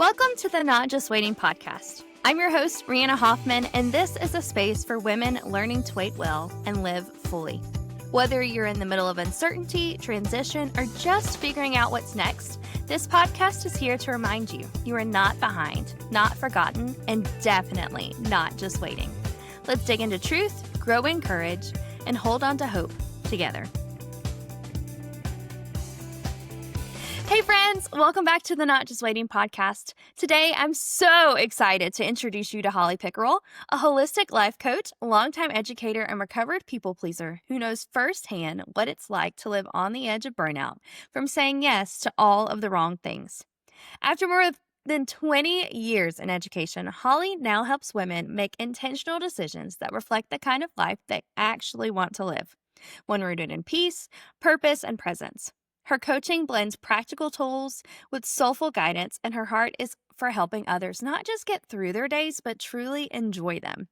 Welcome to the Not Just Waiting podcast. I'm your host, Reanna Hoffman, and this is a space for women learning to wait well and live fully. Whether you're in the middle of uncertainty, transition, or just figuring out what's next, this podcast is here to remind you you are not behind, not forgotten, and definitely not just waiting. Let's dig into truth, grow in courage, and hold on to hope together. Hey friends, welcome back to the Not Just Waiting podcast. Today, I'm so excited to introduce you to Holly Pickerel, a holistic life coach, longtime educator, and recovered people pleaser who knows firsthand what it's like to live on the edge of burnout from saying yes to all of the wrong things. After more than 20 years in education, Holly now helps women make intentional decisions that reflect the kind of life they actually want to live, one rooted in peace, purpose, and presence. Her coaching blends practical tools with soulful guidance, and her heart is for helping others not just get through their days, but truly enjoy them.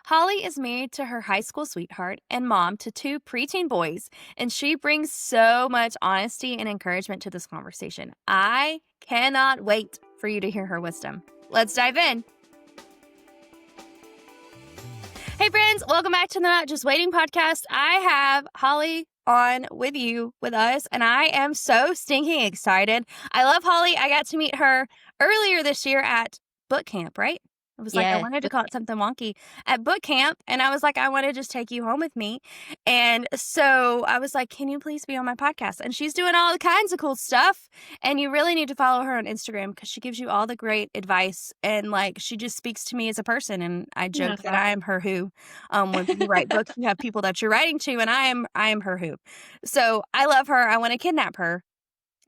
Holly is married to her high school sweetheart and mom to 2 preteen boys, and she brings so much honesty and encouragement to this conversation. I cannot wait for you to hear her wisdom. Let's dive in. Hey friends, welcome back to the Not Just Waiting podcast. I have Holly on with us, and I am so stinking excited. I love Holly. I got to meet her earlier this year at boot camp, right? I was like, I wanted to call it something wonky at boot camp, and I was like, I want to just take you home with me. And so I was like, can you please be on my podcast? And she's doing all kinds of cool stuff, and you really need to follow her on Instagram because she gives you all the great advice, and like she just speaks to me as a person. And I joke that I am her who. When you write books, you have people that you're writing to, and I am her who. So I love her. I want to kidnap her,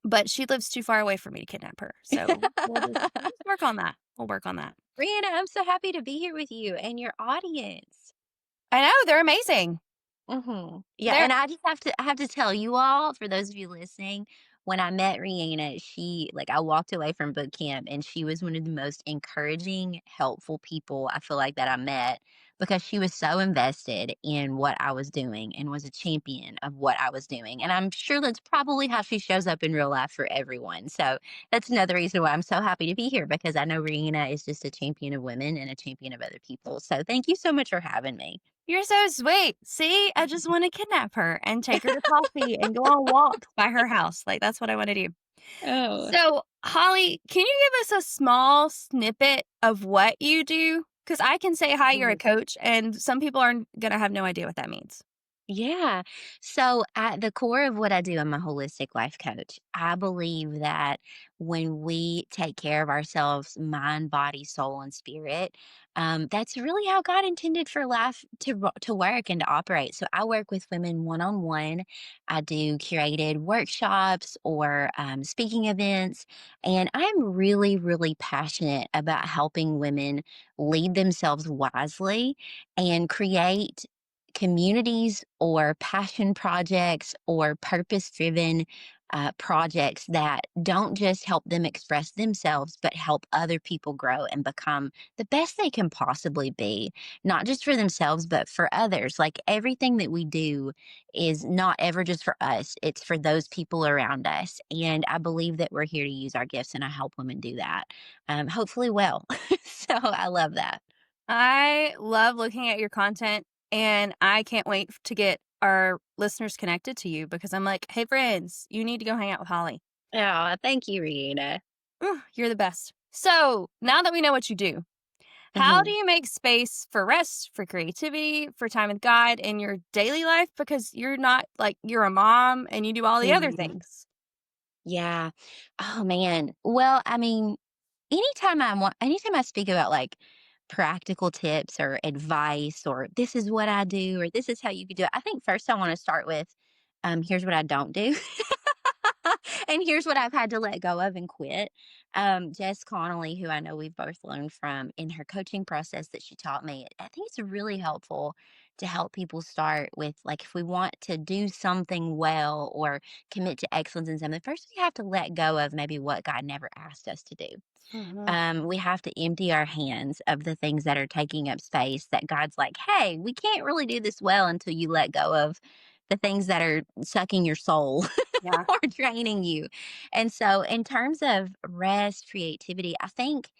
but she lives too far away for me to kidnap her. So we'll just work on that. We'll work on that. Reanna, I'm so happy to be here with you and your audience. I know, they're amazing. Yeah, and I have to tell you all, for those of you listening, when I met Reanna, I walked away from boot camp and she was one of the most encouraging, helpful people I feel like that I met because she was so invested in what I was doing and was a champion of what I was doing. And I'm sure that's probably how she shows up in real life for everyone. So that's another reason why I'm so happy to be here because I know Reanna is just a champion of women and a champion of other people. So thank you so much for having me. You're so sweet. See, I just want to kidnap her and take her to coffee and go on walks by her house. Like, that's what I want to do. Oh. So, Holly, can you give us a small snippet of what you do? Because I can say, hi, you're a coach, and some people are going to have no idea what that means. Yeah. So at the core of what I do, I'm a holistic life coach. I believe that when we take care of ourselves, mind, body, soul, and spirit, that's really how God intended for life to work and to operate. So I work with women one on one. I do curated workshops or speaking events, and I'm really, really passionate about helping women lead themselves wisely and create communities or passion projects or purpose driven projects that don't just help them express themselves, but help other people grow and become the best they can possibly be, not just for themselves, but for others. Like everything that we do is not ever just for us, it's for those people around us. And I believe that we're here to use our gifts, and I help women do that, hopefully well. So I love that. I love looking at your content, and I can't wait to get our listeners connected to you because I'm like, hey, friends, you need to go hang out with Holly. Oh, thank you, Reanna. You're the best. So now that we know what you do, how do you make space for rest, for creativity, for time with God in your daily life? Because you're not like you're a mom and you do all the other Mhm. things. Yeah. Oh man. Well, I mean, anytime I speak about like practical tips or advice or this is what I do or this is how you could do it, I think first I want to start with here's what I don't do. And here's what I've had to let go of and quit. Jess Connolly, who I know we've both learned from in her coaching process that she taught me, I think it's really helpful to help people start with like if we want to do something well or commit to excellence in something, first we have to let go of maybe what God never asked us to do. We have to empty our hands of the things that are taking up space that God's like, hey, we can't really do this well until you let go of the things that are sucking your soul. Yeah. or draining you. And so in terms of rest, creativity, I think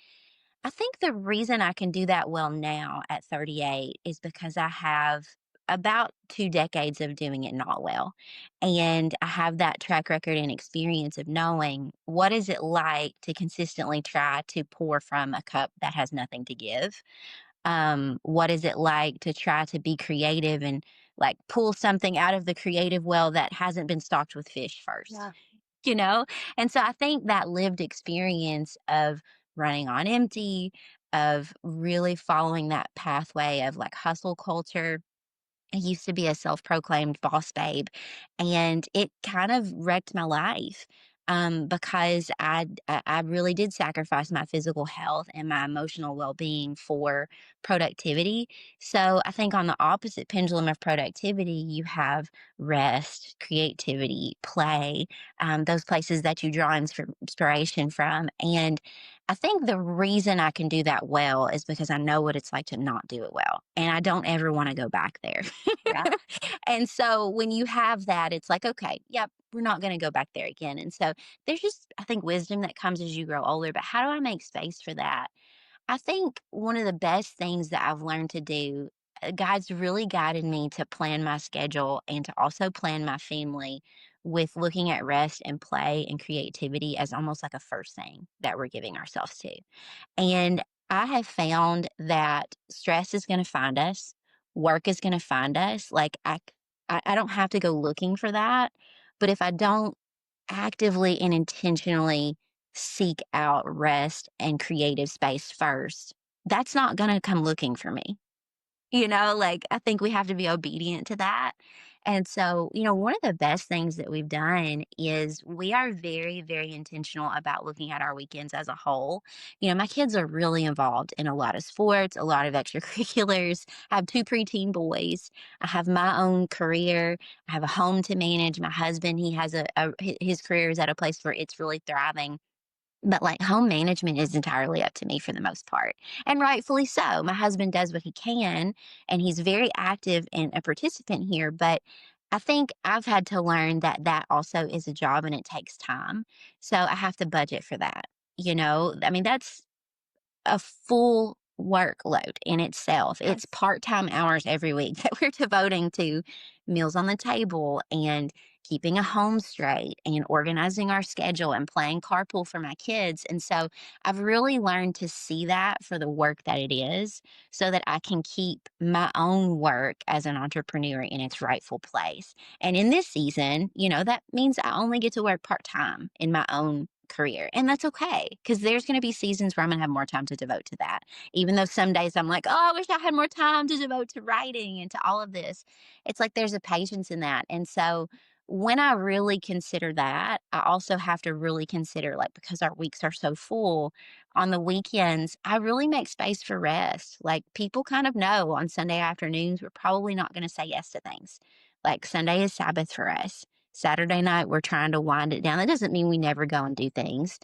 the reason I can do that well now at 38 is because I have about 2 decades of doing it not well. And I have that track record and experience of knowing what is it like to consistently try to pour from a cup that has nothing to give. What is it like to try to be creative and like pull something out of the creative well that hasn't been stocked with fish first? Yeah. you know? And so I think that lived experience of running on empty, of really following that pathway of like hustle culture. I used to be a self-proclaimed boss babe, and it kind of wrecked my life, because I really did sacrifice my physical health and my emotional well-being for productivity. So I think on the opposite pendulum of productivity, you have rest, creativity, play, those places that you draw inspiration from. And I think the reason I can do that well is because I know what it's like to not do it well, and I don't ever want to go back there. Yeah. And so when you have that, it's like, okay, yep, we're not going to go back there again. And so there's just, I think, wisdom that comes as you grow older. But how do I make space for that? I think one of the best things that I've learned to do, God's really guided me to plan my schedule and to also plan my family with looking at rest and play and creativity as almost like a first thing that we're giving ourselves to. And I have found that stress is going to find us, work is going to find us. Like I don't have to go looking for that. But if I don't actively and intentionally seek out rest and creative space first, that's not going to come looking for me. Like, I think we have to be obedient to that. And so, one of the best things that we've done is we are very, very intentional about looking at our weekends as a whole. My kids are really involved in a lot of sports, a lot of extracurriculars. I have two preteen boys. I have my own career. I have a home to manage. My husband, he has his career is at a place where it's really thriving. But, like, home management is entirely up to me for the most part, and rightfully so. My husband does what he can, and he's very active and a participant here, but I think I've had to learn that that also is a job and it takes time, so I have to budget for that, I mean, that's a full workload in itself. It's Yes. part-time hours every week that we're devoting to meals on the table and keeping a home straight and organizing our schedule and playing carpool for my kids. And so I've really learned to see that for the work that it is so that I can keep my own work as an entrepreneur in its rightful place. And in this season, that means I only get to work part-time in my own career. And that's okay because there's going to be seasons where I'm going to have more time to devote to that. Even though some days I'm like, oh, I wish I had more time to devote to writing and to all of this. It's like there's a patience in that. And so when I really consider that, I also have to really consider, like, because our weeks are so full on the weekends, I really make space for rest. Like, people kind of know on Sunday afternoons, we're probably not going to say yes to things. Like, Sunday is Sabbath for us. Saturday night, we're trying to wind it down. That doesn't mean we never go and do things.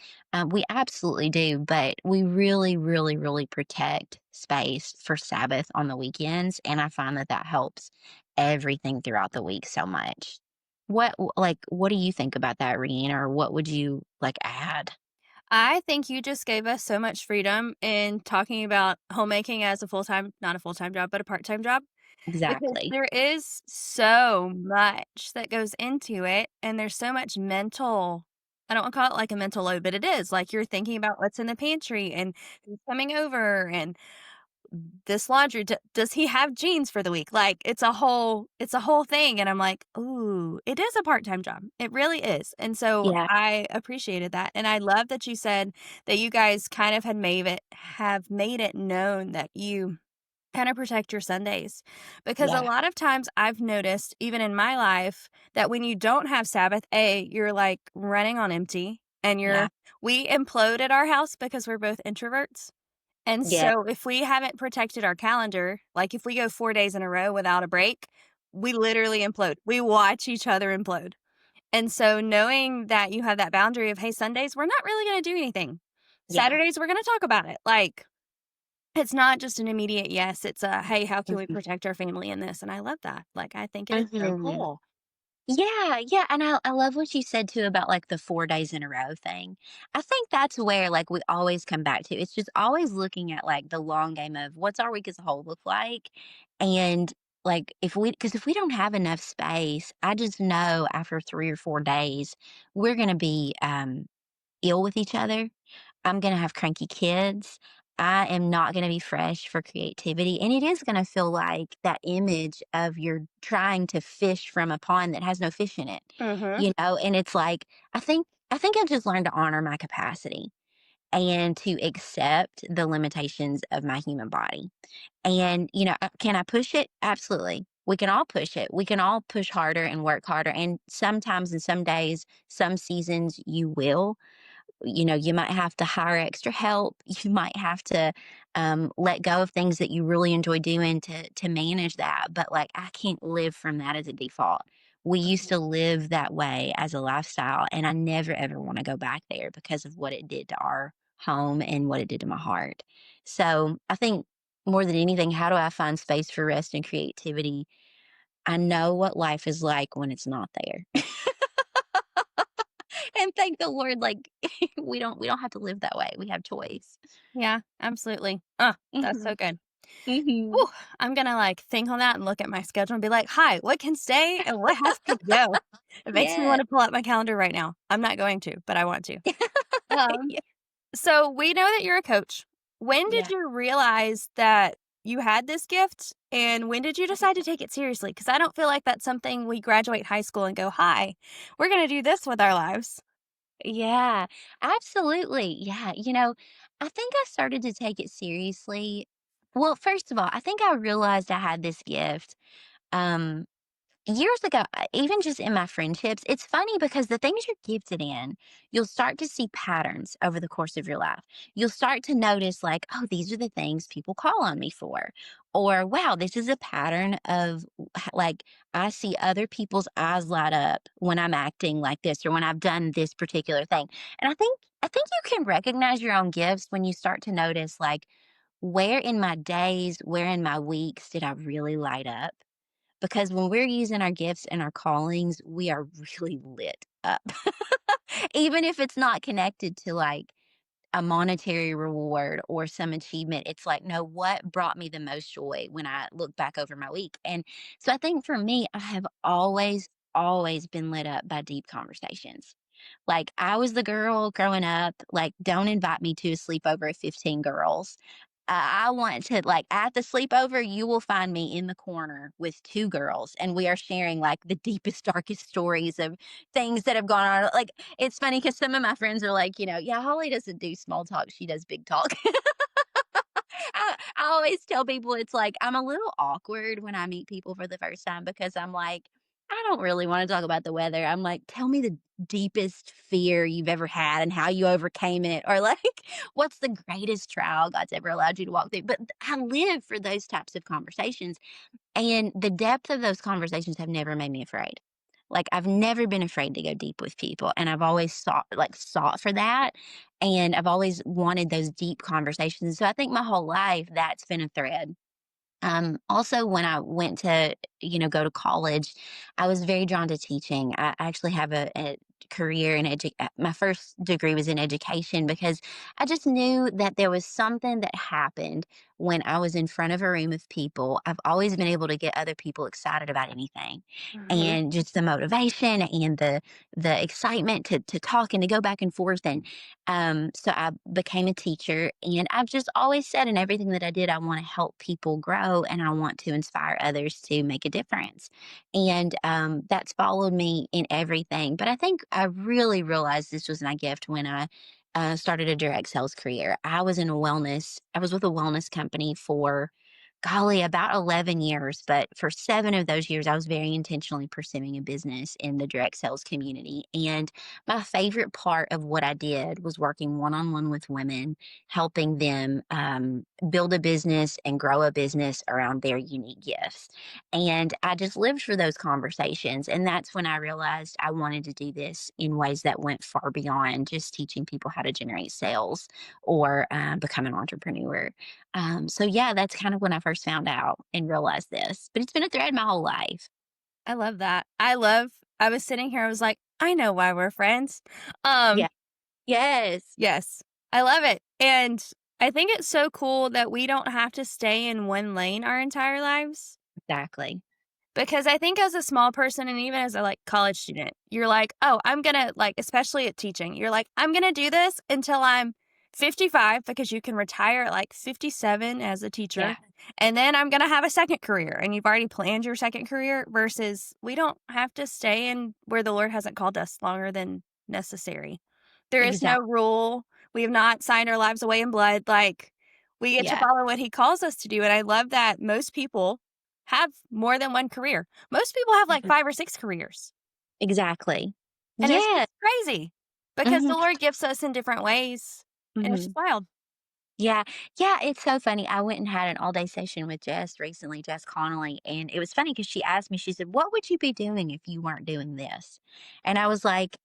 We absolutely do, but we really, really, really protect space for Sabbath on the weekends. And I find that that helps everything throughout the week so much. What do you think about that, Reanna, or what would you like add? I think you just gave us so much freedom in talking about homemaking as a full-time not a full-time job, but a part-time job, because Exactly. there is so much that goes into it, and there's so much mental I don't wanna call it like a mental load, but it is, like, you're thinking about what's in the pantry and who's coming over and this laundry does he have jeans for the week? Like, it's a whole thing, and I'm like, "Ooh, it is a part-time job." It really is, and so Yeah. I appreciated that, and I love that you said that you guys kind of have made it known that you kinda protect your Sundays, because a Yeah. lot of times I've noticed, even in my life, that when you don't have Sabbath, you're, like, running on empty, and Yeah. we implode at our house because we're both introverts. And Yeah. so if we haven't protected our calendar, like if we go 4 days in a row without a break, we literally implode. We watch each other implode. And so knowing that you have that boundary of, "Hey, Sundays, we're not really gonna do anything. Yeah. Saturdays, we're gonna talk about it." Like, it's not just an immediate yes, it's a, "Hey, how can we Mhm. protect our family in this?" And I love that. Like, I think it is so Mhm. cool. Yeah, yeah, and I love what you said too about, like, the 4 days in a row thing. I think that's where, like, we always come back to. It's just always looking at, like, the long game of what's our week as a whole look like, and, like, if we don't have enough space, I just know after 3 or 4 days, we're gonna be, ill with each other. I'm gonna have cranky kids. I am not gonna be fresh for creativity, and it is gonna feel like that image of you're trying to fish from a pond that has no fish in it, Mhm. you know? And it's like, I think I've just learned to honor my capacity and to accept the limitations of my human body. And, can I push it? Absolutely. We can all push it. We can all push harder and work harder, and sometimes and some days, some seasons, you will. You might have to hire extra help. You might have to let go of things that you really enjoy doing to manage that. But like, I can't live from that as a default. We used to live that way as a lifestyle, and I never ever want to go back there because of what it did to our home and what it did to my heart. So I think more than anything, how do I find space for rest and creativity? I know what life is like when it's not there. And thank the Lord, like, we don't have to live that way. We have choice. Yeah, absolutely. That's so Mhm. good. Mhm. Whew, I'm gonna, like, think on that and look at my schedule and be like, "Hi, what can stay and what has to go?" It makes me Yeah. wanna pull out my calendar right now. I'm not going to, but I want to. Um, Yeah. so we know that you're a coach. When did Yeah. you realize that you had this gift, and when did you decide to take it seriously? Because I don't feel like that's something we graduate high school and go, "Hi, we're gonna do this with our lives." Yeah, absolutely. Yeah, I think I started to take it seriously. Well, first of all, I think I realized I had this gift, um, years ago, even just in my friendships. It's funny because the things you're gifted in, you'll start to see patterns over the course of your life. You'll start to notice, like, oh, these are the things people call on me for. Or, wow, this is a pattern of, like, I see other people's eyes light up when I'm acting like this or when I've done this particular thing. And I think you can recognize your own gifts when you start to notice, like, where in my days, where in my weeks did I really light up? Because when we're using our gifts and our callings, we are really lit up. Even if it's not connected to like a monetary reward or some achievement, it's like, no, what brought me the most joy when I look back over my week? And so I think for me, I have always been lit up by deep conversations. Like, I was the girl growing up, like, don't invite me to a sleepover of 15 girls. I want to, like, at the sleepover, you will find me in the corner with 2 girls, and we are sharing, like, the deepest, darkest stories of things that have gone on. Like, it's funny because some of my friends are like, "Yeah, Holly doesn't do small talk, she does big talk." I always tell people it's like I'm a little awkward when I meet people for the first time because I'm like, I don't really want to talk about the weather. I'm like, tell me the deepest fear you've ever had and how you overcame it, or like, what's the greatest trial God's ever allowed you to walk through. But I live for those types of conversations, and the depth of those conversations have never made me afraid. Like, I've never been afraid to go deep with people, and I've always sought for that, and I've always wanted those deep conversations. So I think my whole life that's been a thread. Also, when I went to, go to college, I was very drawn to teaching. I actually have a career in my first degree was in education because I just knew that there was something that happened when I was in front of a room of people. I've always been able to get other people excited about anything, Mhm. and just the motivation and the excitement to talk and to go back and forth. And so I became a teacher, and I've just always said in everything that I did, I want to help people grow and I want to inspire others to make a difference. And that's followed me in everything. But I think I really realized this was my gift when I started a direct sales career. I was with a wellness company for, golly, about 11 years. But for 7 of those years, I was very intentionally pursuing a business in the direct sales community. And my favorite part of what I did was working one on one with women, helping them build a business and grow a business around their unique gifts. And I just lived for those conversations. And that's when I realized I wanted to do this in ways that went far beyond just teaching people how to generate sales or become an entrepreneur. So yeah, that's kind of when I first found out and realized this. But it's been a thread my whole life. I love that. I love I was sitting here, I was like, "I know why we're friends." Um, Yeah. Yes. yes, I love it, and I think it's so cool that we don't have to stay in one lane our entire lives. Exactly. Because I think as a small person and even as a, like, college student, you're like, "Oh, I'm gonna" like, especially at teaching, you're like, "I'm gonna do this until I'm 55," because you can retire at, like, 57 as a teacher, Yeah. "and then I'm gonna have a second career," and you've already planned your second career versus we don't have to stay in where the Lord hasn't called us longer than necessary. There is no Exactly. rule. We have not signed our lives away in blood, like, we get to Yeah. follow what He calls us to do, and I love that most people have more than one career. Most people have like Mhm. 5 or 6 careers, Exactly. and it's Yeah. just crazy because Mhm. the Lord gifts us in different ways, and it's just Mhm. wild. Yeah. Yeah, it's so funny. I went and had an all-day session with Jess recently, Jess Connolly, and it was funny because she asked me, she said, "What would you be doing if you weren't doing this?" And I was like,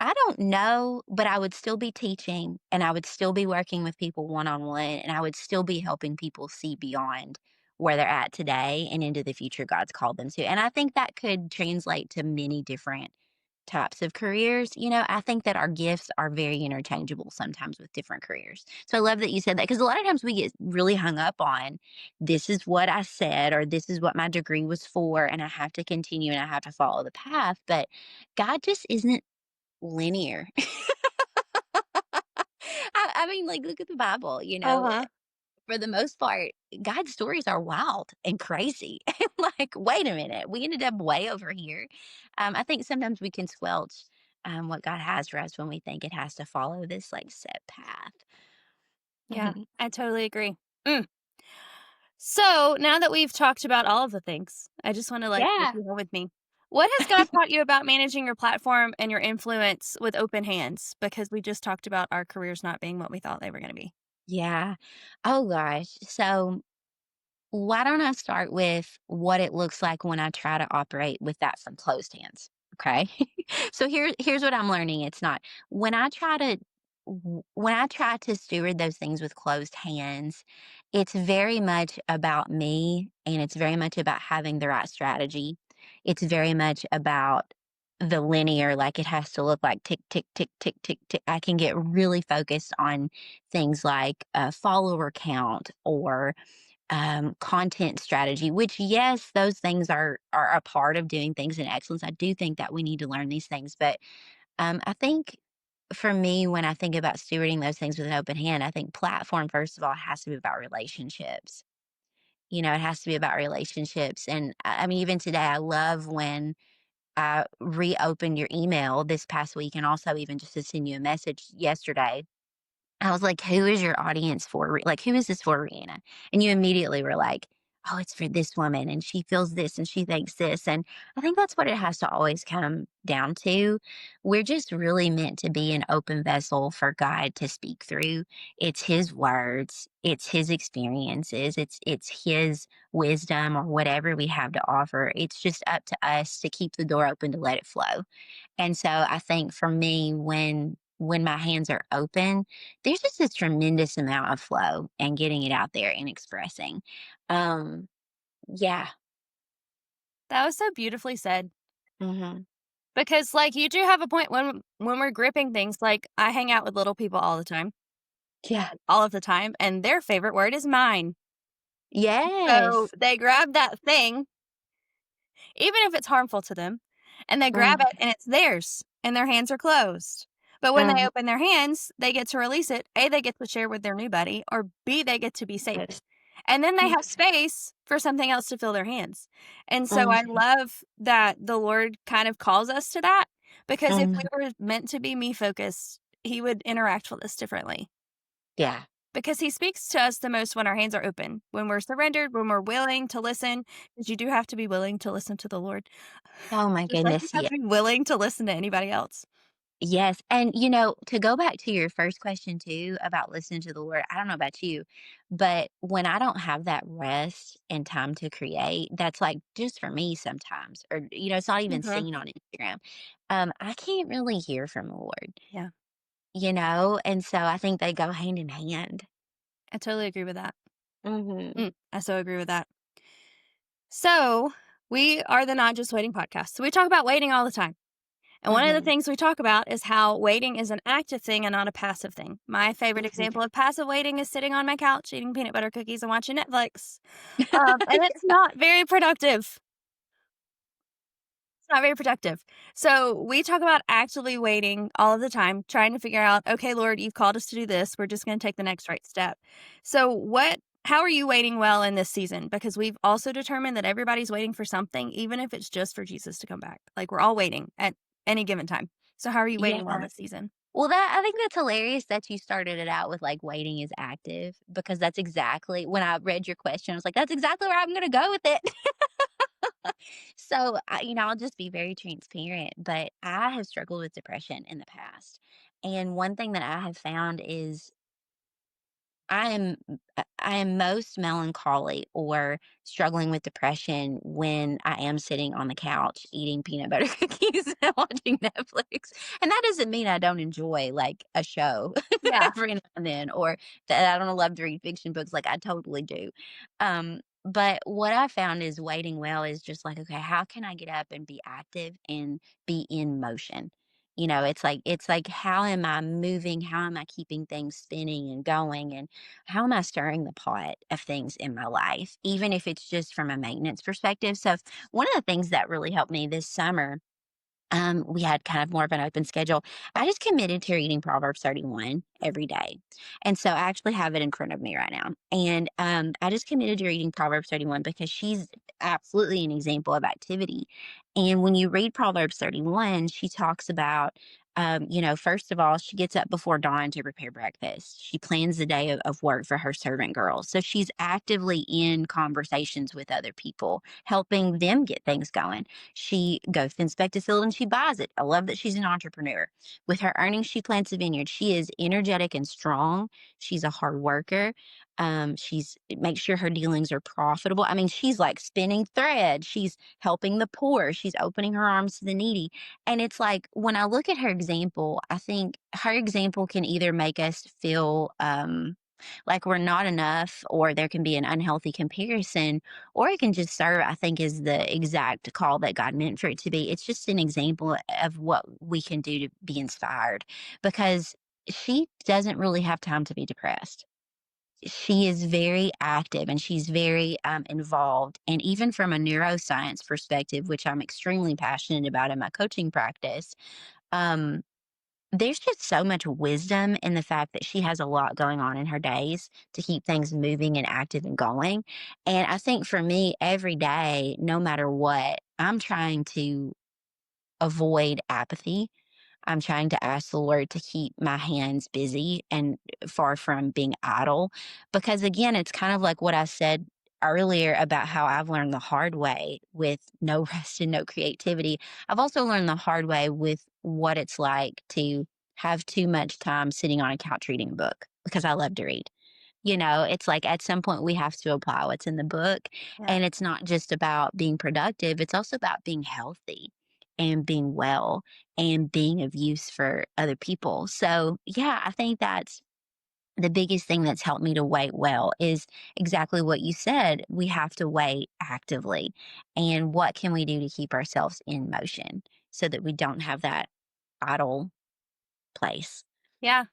"I don't know, but I would still be teaching, and I would still be working with people one-on-one, and I would still be helping people see beyond where they're at today and into the future God's called them to." And I think that could translate to many different types of careers. I think that our gifts are very interchangeable sometimes with different careers. So I love that you said that because a lot of times we get really hung up on this is what I said or this is what my degree was for, and I have to continue and I have to follow the path. But God just isn't linear. I mean, like, look at the Bible, Uh-huh. for the most part, God's stories are wild and crazy. And like, wait a minute, we ended up way over here. I think sometimes we can squelch what God has for us when we think it has to follow this like set path. Yeah, Mhm. I totally agree. Mm. So, now that we've talked about all of the things, I just wanna, like, take Yeah. you home with me. What has God taught you about managing your platform and your influence with open hands? Because we just talked about our careers not being what we thought they were gonna be. Yeah. Oh gosh. So why don't I start with what it looks like when I try to operate with that from closed hands? Okay. So here's what I'm learning. It's not when I try to when I try to steward those things with closed hands, it's very much about me and it's very much about having the right strategy. It's very much about the linear, like it has to look like tick, tick, tick, tick, tick, tick. I can get really focused on things like follower count or content strategy, which yes, those things are a part of doing things in excellence. I do think that we need to learn these things, but I think for me, when I think about stewarding those things with an open hand, I think platform first of all has to be about relationships. It has to be about relationships, and I mean, even today, I love when I reopened your email this past week, and also even just to send you a message yesterday I was like, "Who is your audience for? Like, who is this for, Reanna?" And you immediately were like, "Oh, it's for this woman, and she feels this, and she thinks this." And I think that's what it has to always come down to. We're just really meant to be an open vessel for God to speak through. It's His words, it's His experiences, it's His wisdom or whatever we have to offer. It's just up to us to keep the door open to let it flow. And so I think for me, when my hands are open, there's just a tremendous amount of flow and getting it out there and expressing. Um, yeah. That was so beautifully said. Mhm. Because, like, you do have a point when we're gripping things, like, I hang out with little people all the time, Yeah. all of the time, and their favorite word is mine. So, Yes. they grab that thing, even if it's harmful to them, and they grab Mhm. it and it's theirs, and their hands are closed. But when they Mhm. open their hands, they get to release it. A, they get to share with their new buddy, or B, they get to be safe. Yes. And then they have Yes. space for something else to fill their hands. And so I Mhm. love that the Lord kind of calls us to that because if we Mhm. were meant to be me focused, He would interact with us differently. Yeah. Because He speaks to us the most when our hands are open, when we're surrendered, when we're willing to listen, because you do have to be willing to listen to the Lord, Oh my just like you goodness. have Yeah. to be willing to listen to anybody else. Yes. And, to go back to your first question too about listening to the Lord, I don't know about you, but when I don't have that rest and time to create, that's like just for me sometimes, or, it's not even Mhm. seen on Instagram. I can't really hear from the Lord, Yeah, and so I think they go hand in hand. I totally agree with that. Hmm. I so agree with that. So, We are the Not Just Waiting podcast. So we talk about waiting all the time. And one of the Mhm. things we talk about is how waiting is an active thing and not a passive thing. My favorite Mhm. example of passive waiting is sitting on my couch eating peanut butter cookies and watching Netflix. And it's not very productive. It's not very productive. So we talk about actively waiting all of the time, trying to figure out, okay, Lord, you've called us to do this. We're just going to take the next right step. So how are you waiting well in this season? Because we've also determined that everybody's waiting for something, even if it's just for Jesus to come back. Like we're all waiting at any given time. So how are you waiting well Yeah. this season? Well, that I think that's hilarious that you started it out with, like, waiting is active because that's exactly when I read your question, I was like, "That's exactly where I'm gonna go with it." So, I'll just be very transparent, but I have struggled with depression in the past, and one thing that I have found is I am most melancholy or struggling with depression when I am sitting on the couch eating peanut butter cookies and watching Netflix. And that doesn't mean I don't enjoy like a show Yeah. every now and then or that I don't love to read fiction books like I totally do. But what I found is waiting well is just like, okay, how can I get up and be active and be in motion? It's like how am I moving? How am I keeping things spinning and going? And how am I stirring the pot of things in my life, even if it's just from a maintenance perspective? So, one of the things that really helped me this summer, we had kind of more of an open schedule. I just committed to reading Proverbs 31 every day. And so I actually have it in front of me right now. And I just committed to reading Proverbs 31 because she's absolutely an example of activity. And when you read Proverbs 31, she talks about, first of all, she gets up before dawn to prepare breakfast. She plans the day of work for her servant girls. So she's actively in conversations with other people, helping them get things going. She goes to inspect a field and she buys it. I love that she's an entrepreneur. With her earnings, she plants a vineyard. She is energetic and strong. She's a hard worker. She's makes sure her dealings are profitable. I mean, she's like spinning thread. She's helping the poor. She's opening her arms to the needy. And it's like when I look at her example, I think her example can either make us feel like we're not enough, or there can be an unhealthy comparison, or it can just serve, I think, is the exact call that God meant for it to be. It's just an example of what we can do to be inspired because she doesn't really have time to be depressed. She is very active and she's very involved. And even from a neuroscience perspective, which I'm extremely passionate about in my coaching practice, um, there's just so much wisdom in the fact that she has a lot going on in her days to keep things moving and active and going. And I think for me, every day, no matter what, I'm trying to avoid apathy. I'm trying to ask the Lord to keep my hands busy and far from being idle. Because again, it's kind of like what I said earlier about how I've learned the hard way with no rest and no creativity. I've also learned the hard way with what it's like to have too much time sitting on a couch reading a book because I love to read. It's like at some point we have to apply what's in the book. Yeah. And it's not just about being productive, it's also about being healthy and being well and being of use for other people. So, yeah, I think that's the biggest thing that's helped me to wait well is exactly what you said. We have to wait actively. And what can we do to keep ourselves in motion so that we don't have that idle place? Yeah.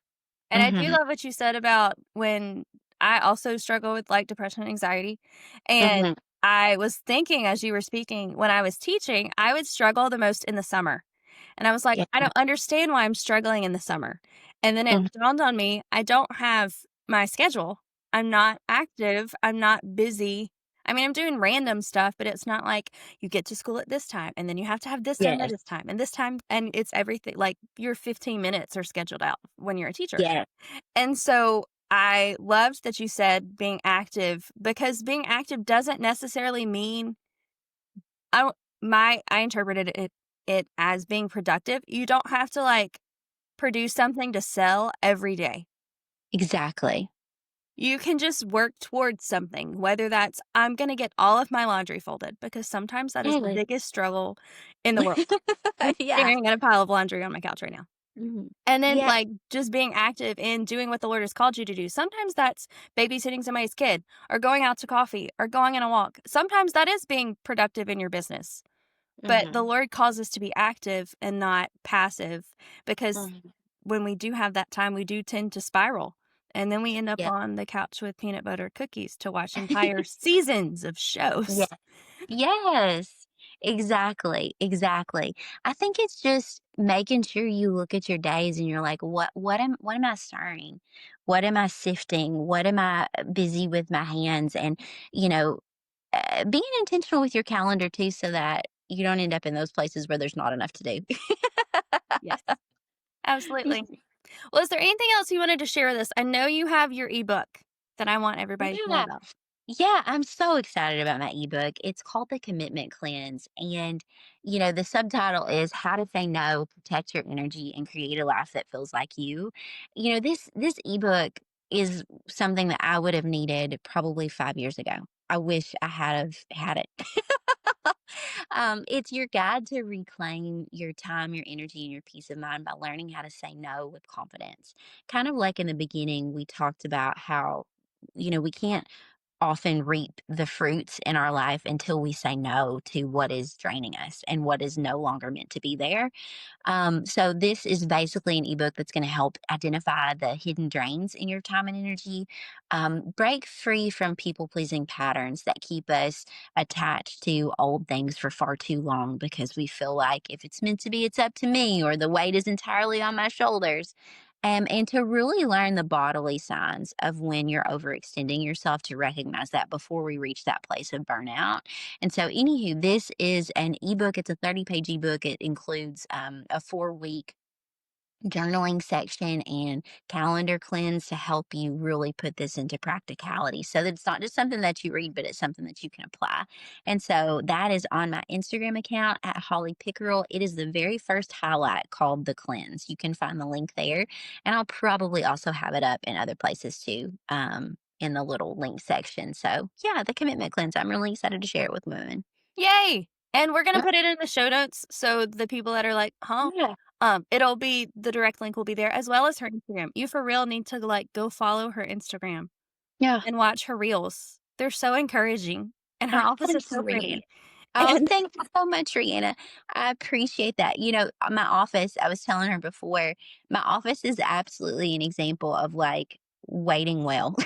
And I do Mhm. love what you said about when I also struggle with like depression and anxiety. And Mhm. I was thinking as you were speaking, when I was teaching, I would struggle the most in the summer. And I was like, Yeah. I don't understand why I'm struggling in the summer. And then it Mhm. dawned on me, I don't have my schedule. I'm not active. I'm not busy. I mean, I'm doing random stuff, but it's not like you get to school at this time and then you have to have this done by Yes. this time and this time. And it's everything like your 15 minutes are scheduled out when you're a teacher. Yeah. And so I loved that you said being active because being active doesn't necessarily mean I don't I interpreted it as being productive. You don't have to like produce something to sell every day. Exactly. You can just work towards something, whether that's I'm going to get all of my laundry folded because sometimes that is the Really. biggest struggle in the world. I'm Yeah. staring at a pile of laundry on my couch right now. Mhm. And then, Yeah. like, just being active in doing what the Lord has called you to do. Sometimes that's babysitting somebody's kid or going out to coffee or going on a walk. Sometimes that is being productive in your business. But the Mhm. Lord calls us to be active and not passive because Mhm. when we do have that time, we do tend to spiral. And then we end up Yep. on the couch with peanut butter cookies to watch entire seasons of Yeah. shows. Yes, exactly, exactly. I think it's just making sure you look at your days and you're like, what am I stirring? What am I sifting? What am I busy with my hands? And you know, being intentional with your calendar too, so that you don't end up in those places where there's not enough to do. Yes, absolutely. Well, is there anything else you wanted to share with us? I know you have your ebook that I want everybody to know Yeah. about. Yeah, I'm so excited about my ebook. It's called The Commitment Cleanse. And, the subtitle is How to Say No, Protect Your Energy, and Create a Life That Feels Like You. This ebook is something that I would have needed probably 5 years ago. I wish I had have had it. It's your guide to reclaim your time, your energy, and your peace of mind by learning how to say no with confidence. Kind of like in the beginning, we talked about how, we can't often reap the fruits in our life until we say no to what is draining us and what is no longer meant to be there. So this is basically an ebook that's going to help identify the hidden drains in your time and energy, break free from people pleasing patterns that keep us attached to old things for far too long because we feel like if it's meant to be, it's up to me, or the weight is entirely on my shoulders. And to really learn the bodily signs of when you're overextending yourself to recognize that before we reach that place of burnout. And so, anywho, this is an ebook. It's a 30-page ebook. It includes a 4-week journaling section and calendar cleanse to help you really put this into practicality so that it's not just something that you read, but it's something that you can apply. And so that is on my Instagram account at Holly Pickerel. It is the very first highlight called The Cleanse. You can find the link there. And I'll probably also have it up in other places too. In the little link section. So, yeah, the commitment cleanse. I'm really excited to share it with women. Yay! And we're gonna put it in the show notes so the people that are like, "Huh?" Yeah. It'll be the direct link will be there as well as her Instagram. You for real need to, like, go follow her Instagram Yeah. and watch her reels. They're so encouraging, and her Oh, office is thank so you, pretty. Reanna. Oh, And thank you so much, Reanna. I appreciate that. My office, I was telling her before, my office is absolutely an example of like waiting well.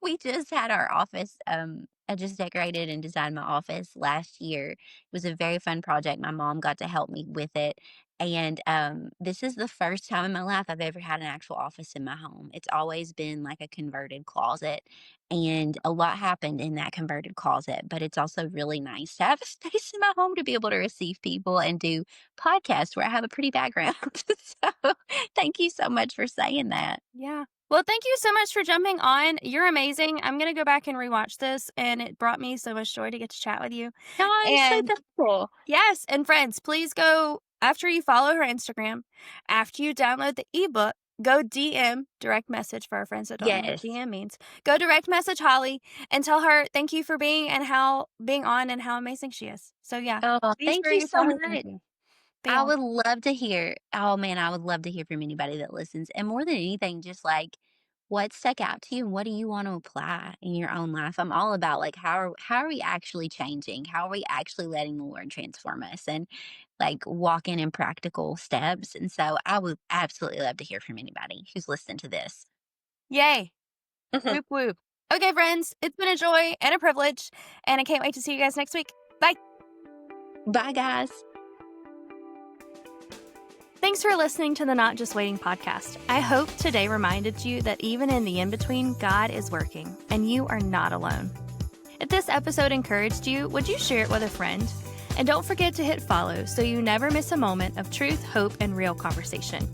We just had our office. I just decorated and designed my office last year. It was a very fun project. My mom got to help me with it. And this is the first time in my life I've ever had an actual office in my home. It's always been like a converted closet. And a lot happened in that converted closet, but it's also really nice to have a space in my home to be able to receive people and do podcasts where I have a pretty background. So thank you so much for saying that. yeah. Well, thank you so much for jumping on. You're amazing. I'm gonna go back and rewatch this, and it brought me so much joy to get to chat with you. Oh, I'm so And thankful. yes, and friends, please go after you follow her Instagram, after you download the ebook, go DM, direct message for our friends that don't know what Yes. DM means. Go direct message Holly and tell her thank you for being on and how amazing she is. So yeah, Oh, be thank sure you you so tell her thank much. you. But I yeah. would love to hear. Oh man, I would love to hear from anybody that listens. And more than anything, just like what stuck out to you and what do you want to apply in your own life? I'm all about like how are we actually changing? How are we actually letting the Lord transform us and like walking in practical steps? And so I would absolutely love to hear from anybody who's listening to this. Yay. Whoop whoop. Okay, friends, it's been a joy and a privilege, and I can't wait to see you guys next week. Bye. Bye guys. Thanks for listening to the Not Just Waiting podcast. I hope today reminded you that even in the in between, God is working and you are not alone. If this episode encouraged you, would you share it with a friend? And don't forget to hit follow so you never miss a moment of truth, hope, and real conversation.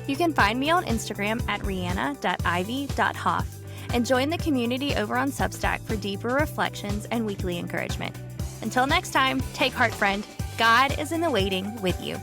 You can find me on Instagram at reanna.ivy.hoff and join the community over on Substack for deeper reflections and weekly encouragement. Until next time, take heart, friend. God is in the waiting with you.